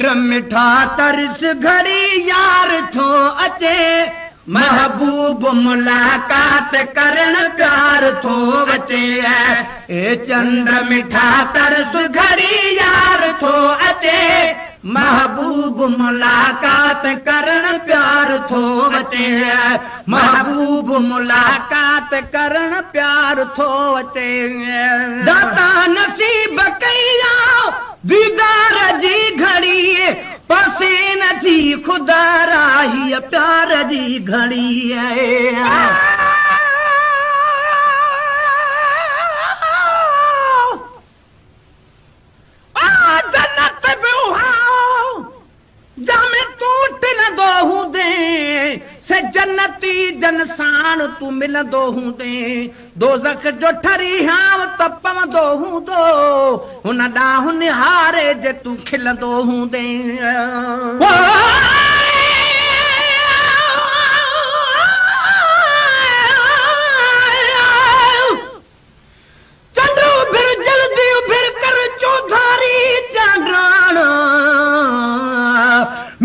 चंद्र मिठा तरस घड़ी यार थो अचे महबूब मुलाकात करण प्यार थो बचे ए चंद्र मिठा तरस घड़ी यार थो अचे महबूब मुलाकात करण प्यार थो बचे महबूब मुलाकात करण प्यार थो अचे दाता नसीब कया दीदार जी घड़ी पासे न थी खुदा राही प्यार जी घड़ी जन्नत जामे टूट न दो हूं दे से जन्नती जनसान तू मिल दो हूं दे दोज़ख जो ठरी हाव तपम दो हूं दो हुन डाह निहारे जे तू खिल दो हूं दे चंद्रू फिर जल्दी फिर कर चौधारी चांद्राण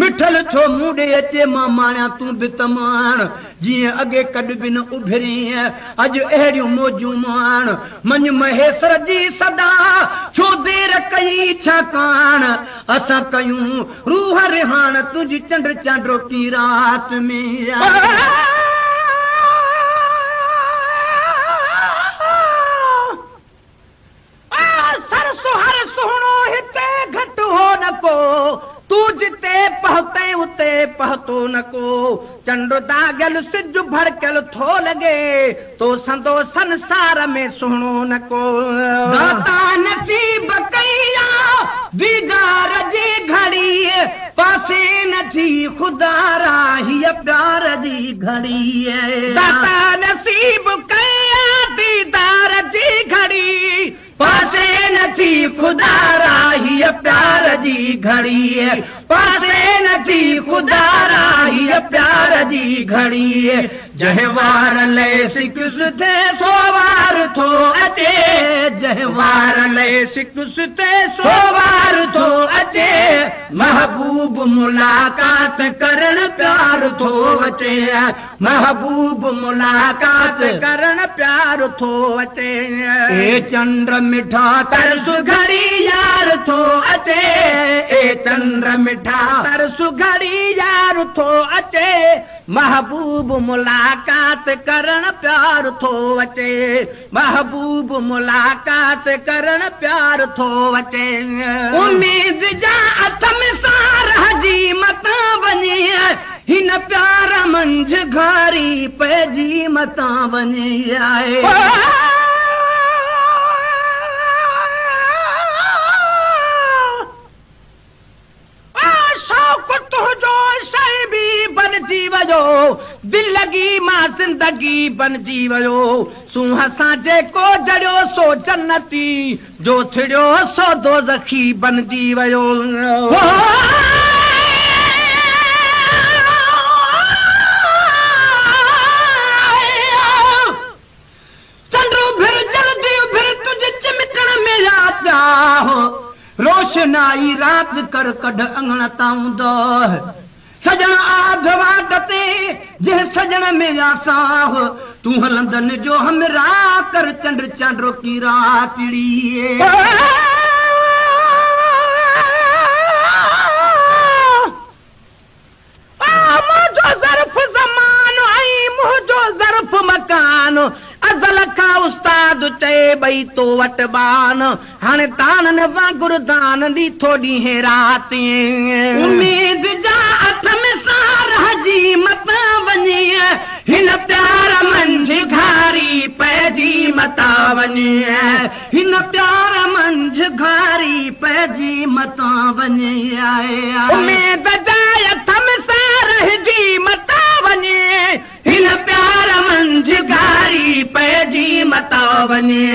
मिठल छो मुंडे अचे मां माणिया तूं बि तमाण जीअं अॻे कॾ बि न उभरी अॼु अहिड़ियूं मौजूं माण मञ महेश्वर जी सदा छो देर कई छाकाण असां कयूं रूह रिहाण तुंहिंजी चंड चांड्रो की रात में सर सुहर सुहिणो हिते घटि हो न को तू जिते पहुते उते पहुतो न को चंड दागल सिज भड़कल थो लगे तो संदो संसार में सुहिणो न को दाता नसीब कया दीदार जी घड़ी पासे न थी खुदा राही प्यार जी घड़ी दाता नसीब कया दीदार जी घड़ी पासे न थी खुदा राही प्यार जी घड़ी पासे न थी खुदा राही प्यार जी घड़ी जहवार ले सिकुस थे सोवार थो अचे जहवार ले सिकुस थे सोवार थो अचे महबूब मुलाकात करण प्यार थो अचे महबूब मुलाकात करण प्यार थो अचे ए चंद्र मिठा तरस घड़ी यार थो अचे ए चंद्र मिठा तरस घड़ी यार थो अचे महबूब मुलाकात करण प्यार थो अचे महबूब मुलाकात करण प्यार थो अचे उम्मीद जा अथम सार हजी मता वञे हिन प्यार मंझ घारी पइजी मता वञे आए बनजी वयो दिल लगी मां जिंदगी बनजी वयो सूह सां जेको जड़ियो सो जन्नती जो थिड़ियो सो दोज़खी बनजी वयो चंड्रू फिर जल्दी फिर तुझे चिमकण में आ चाहो रोशनाई रात कर कढ अंगण ताऊं दो सजन आध वाटते जे सजन में आसाह तू हलंदन जो हमरा कर चंड चांड्रो की रातड़ी मुझो ज़र्फ ज़मान आई मुझो ज़र्फ मकान अज़ल का उस्ताद चे बई तो वट बान हाणे तान वांगुर दान दी थोड़ी है रात उम्मीद जा अथ में सार हजी मता वञे हिन प्यार मंझ घारी पैजी मता वञे हिन प्यार मंझ घारी पैजी मता वञे आए उम्मीद जा अथ में सार हजी मता वञे हिन प्यार मंझ घारी पैजी मता वञे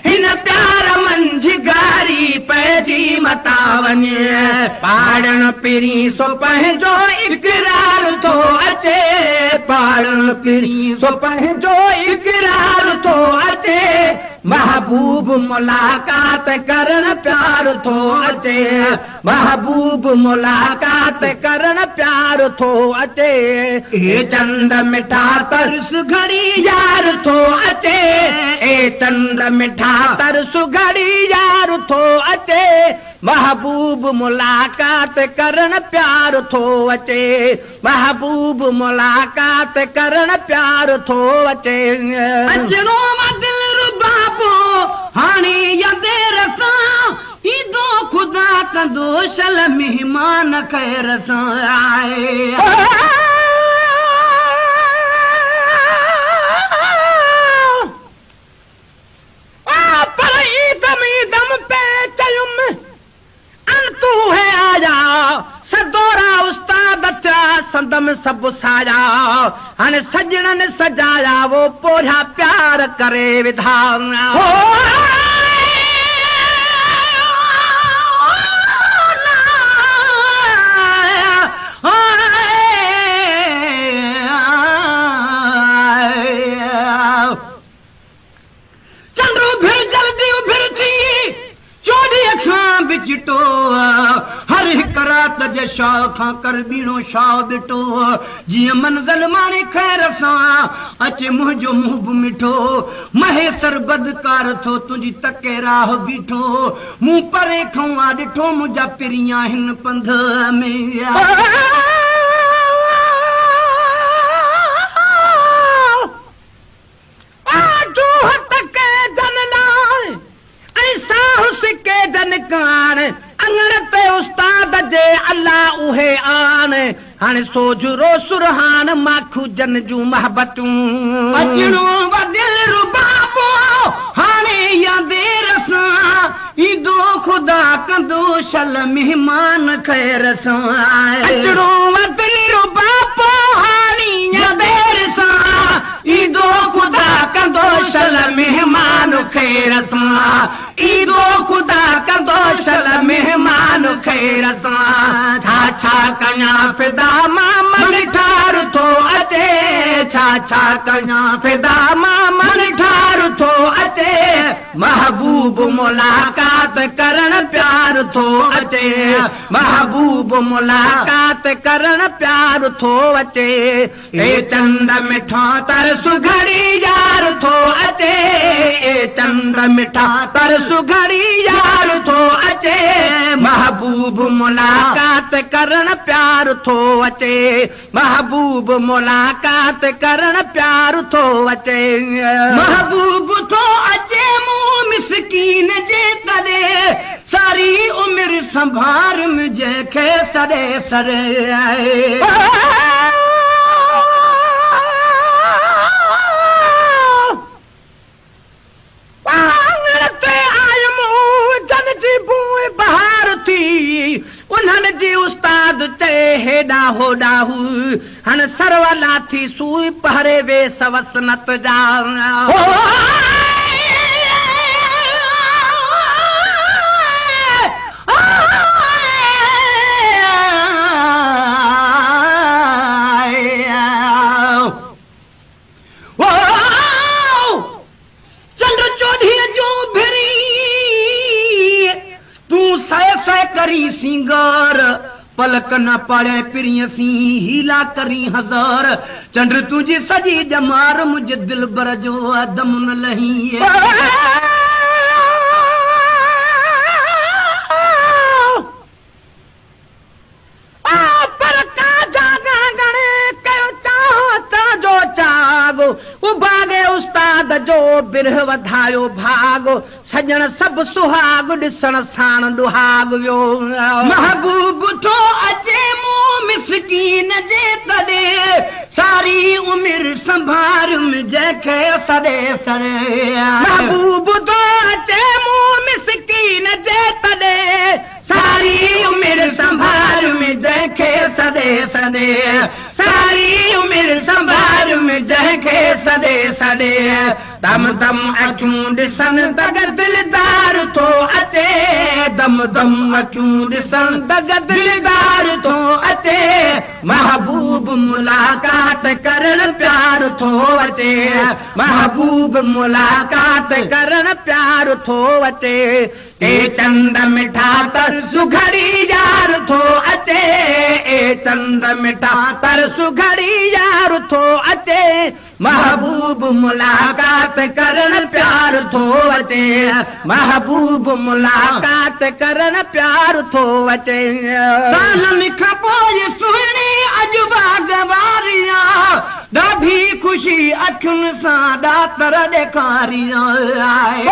हिन प्यार मंझ घारी पैजी मता था वञे पाड़न पिरी सो पंहिंजो इकरार थो अचे पाड़न पिरी सो पंहिंजो इकरार थो अचे महबूब मुलाकात करण प्यार थो अचे महबूब मुलाकात करण प्यार थो अचे ए चंद मिठा तरस घड़ी यार थो अचे ए चंद मिठा तरस घड़ी यार थो अचे महबूब मुलाकात करण प्यार थो अचे महबूब मुलाकात करण प्यार थो अचे अचणो दिल रुबाबो हाणे या देर सां ईंदो ख़ुदा कंदो शल मेहमान खैर सां आए पर ईदम पे चयुम अन तू है आया सदोरा उस्ताद अचा संदम सब साया हाणे सजणन सजाया वो पोढ़ा प्यार करे विधाना बिचटो हर हिक रात जे शाह खां कर बीणो शाह बिटो जीअं मंज़िल माणे खैर सां अचे मुंहिंजो मुंहुं बि मिठो महेसर बदकार थो तुंहिंजी तके राह बीठो मूं परे खां आ ॾिठो मुंहिंजा पिरिया हिन पंध में उस्ताद जे अल्लाह उहे आन हाणे सोजरो सुरहान माखू जन जूं महबतूं अचणो दिल रुबाबो हाणे या देर सां ईंदो ख़ुदा कंदो शल मेहमान खैर सां अचणो दिल रुबाबो हाणे या देर सां ईंदो ख़ुदा कंदो शल मेहमान खैर सां ईदो ख़ुदा कंदो शल मेहमान खैर सां छा कयां फिदा मां मन ठार थो अचे छा कयां फिदा मां मन ठार थो अचे महबूब मुलाकात करण प्यार थो अचे महबूब मुलाकात करण प्यार थो अचे ए चंद मिठा तरस घड़ी यार थो अचे ए चंद मिठा तरस सुघड़ी यार थो अचे महबूब मुलाकात करण प्यार थो अचे महबूब मुलाकात करण प्यार थो अचे महबूब थो अचे मूं मिसकीन जे तॾे सारी उमिरि संभार जंहिंखे सड़े सड़े आए बहार थी उन्हनि जी उस्ताद चए हेॾा होॾा हू हाणे सरवला थी सूई पहरे वे सवस नत जा करी सिंगार पलक न पाड़े पिरिय सी हीला करी हजार चंद्र तुझी सजी जमार मुझे दिल बर जो दम न लही उस्ताद जो बिरह वधायो भाग सजण सभु सुहाग ॾिसण साण दुहाग वियो महबूब थो अचे मूं मिसकीन जे तॾे सारी उमिरि संभार जंहिंखे सड़े सड़े महबूब थो अचे मूं मिसकीन जे तॾे सारी उमिरि संभार जंहिंखे सड़े सड़े सारी उमिरि संभार में जंहिंखे सॾे सॾे दम दम अखियूं ॾिसनि दग दिलदार थो अचे दम दम अखियूं ॾिसनि दग दिलदार थो अचे महबूब मुलाकात करण प्यार थो अचे महबूब मुलाकात करण प्यार थो अचे ए चंद मिठा तर सुघड़ी यार थो अचे ए चंद मिठा तर सुघड़ी यार थो अचे महबूब मुलाकात करण प्यार थो अचे महबूब मुलाकात करण प्यार थो अचे सालनि खां पोइ सुहिणी अॼु बाग़बारिया ॾाढी ख़ुशी अखियुनि सां ॾातर ॾेखारी आहे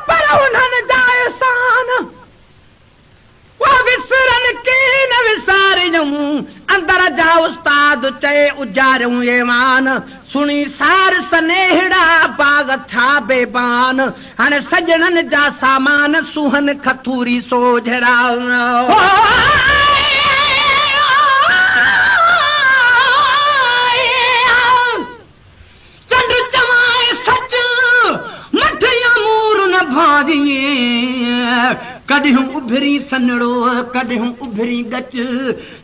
पर उन्हनि जा एहसान विसरनि की न विसारियूं अंदर जा उस्ताद चए उजारियूं ईमान सुणी सार सनेहड़ा बाग था बेबान हाणे सजणनि जा सामान सुहन खथूरी सोझरा चंड चवाए सच मठिया मूर न भाॼिए कॾहिं उभरी सनड़ो कॾहिं उभरी गच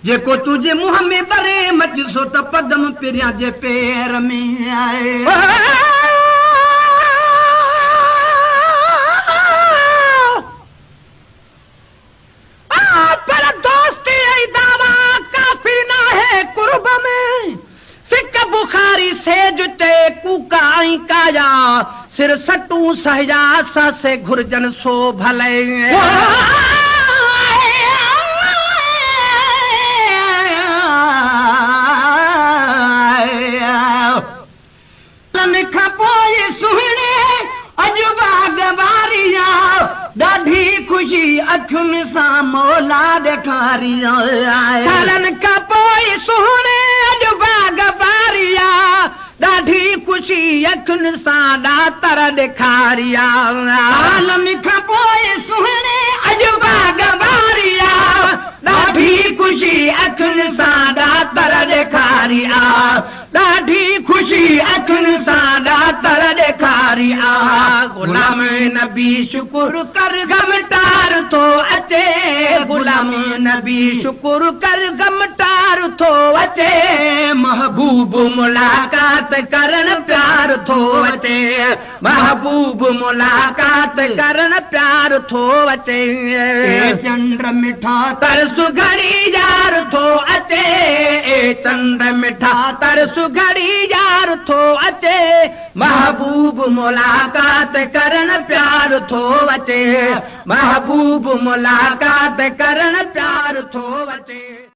जेको तुंहिंजे मुंहं में बरे मच सो त पदम पिरिया जे पेर में आहे पर दोस्ती ऐं दावा काफ़ी न आहे कुर्ब में सिक बुखारी सेज चए कूका ऐं काया सिर सटूं सहया से घुरजन सो भले लन खां पोइ सुहिणे अॼु बाग़बारिया ॾाढी ख़ुशी अखियुनि सां मौला ॾेखारी सालनि खां पोइ सुहिणे अॼु बाग़बारिया ॾाढी ख़ुशी अखियुनि सां ॾातर ॾेखारिया सालनि खां पोइ सुहिणे अॼु बाग़बारिया ॾाढी ख़ुशी अखियुनि सां ॾातर ॾेखारिया ॾाढी ख़ुशी अखियुनि सां ॾातर ॾेखारिया गुलाम नबी शुकुर कर गमटार थो अचे गुलाम नबी शुकुर कर गमटार थो अचे महबूब मुलाकात करण प्यार थो अचे महबूब मुलाकात करण प्यार थो अचे चंड मिठा तर सुघड़ी यार थो अचे चंड मिठा तर सुघड़ी यार थो अचे महबूब मुलाकात करण प्यार थो अचे महबूब मुलाकात करण प्यार थो अचे।